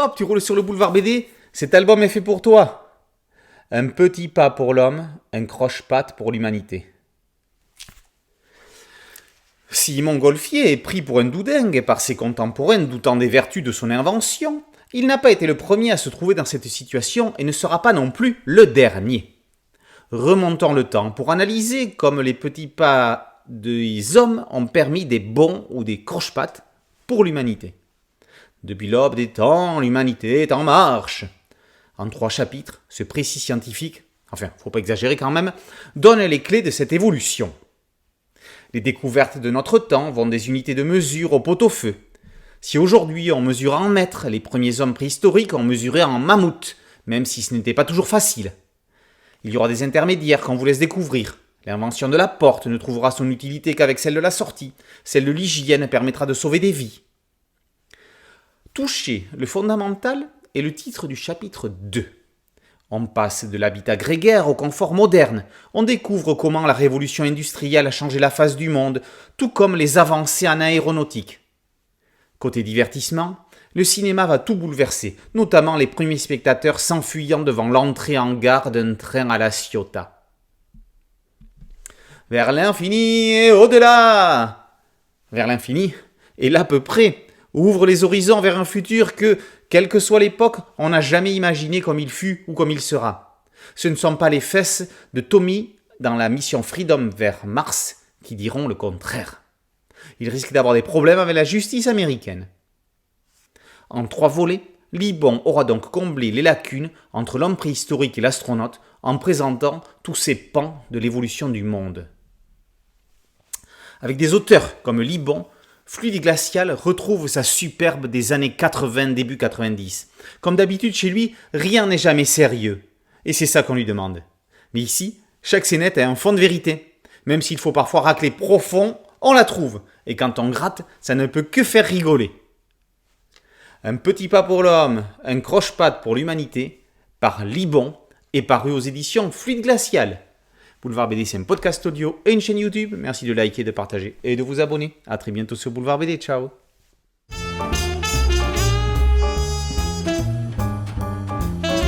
hop, tu roules sur le boulevard BD, cet album est fait pour toi. Un petit pas pour l'homme, un croche-patte pour l'humanité. Si Montgolfier est pris pour un doudingue par ses contemporains doutant des vertus de son invention, il n'a pas été le premier à se trouver dans cette situation et ne sera pas non plus le dernier. Remontons le temps pour analyser comme les petits pas des hommes ont permis des bons ou des croche-pattes pour l'humanité. Depuis l'aube des temps, l'humanité est en marche. En 3 chapitres, ce précis scientifique, enfin, faut pas exagérer quand même, donne les clés de cette évolution. Les découvertes de notre temps vont des unités de mesure au pot-au-feu. Si aujourd'hui on mesure en mètres, les premiers hommes préhistoriques ont mesuré en mammouth, même si ce n'était pas toujours facile. Il y aura des intermédiaires qu'on vous laisse découvrir. L'invention de la porte ne trouvera son utilité qu'avec celle de la sortie. Celle de l'hygiène permettra de sauver des vies. Toucher le fondamental est le titre du chapitre 2. On passe de l'habitat grégaire au confort moderne. On découvre comment la révolution industrielle a changé la face du monde, tout comme les avancées en aéronautique. Côté divertissement, le cinéma va tout bouleverser, notamment les premiers spectateurs s'enfuyant devant l'entrée en gare d'un train à la Ciotat. Vers l'infini et au-delà. Vers l'infini et l'à peu près ouvre les horizons vers un futur que, quelle que soit l'époque, on n'a jamais imaginé comme il fut ou comme il sera. Ce ne sont pas les fesses de Tommy dans la mission Freedom vers Mars qui diront le contraire. Il risque d'avoir des problèmes avec la justice américaine. En 3 volets, Libon aura donc comblé les lacunes entre l'homme préhistorique et l'astronaute en présentant tous ces pans de l'évolution du monde. Avec des auteurs comme Libon, Fluide Glacial retrouve sa superbe des années 80, début 90. Comme d'habitude chez lui, rien n'est jamais sérieux. Et c'est ça qu'on lui demande. Mais ici, chaque scénette a un fond de vérité. Même s'il faut parfois racler profond, on la trouve. Et quand on gratte, ça ne peut que faire rigoler. Un petit pas pour l'homme, un croche-patte pour l'humanité, par Libon, est paru aux éditions Fluide Glacial. Boulevard BD, c'est un podcast audio et une chaîne YouTube. Merci de liker, de partager et de vous abonner. A très bientôt sur Boulevard BD. Ciao.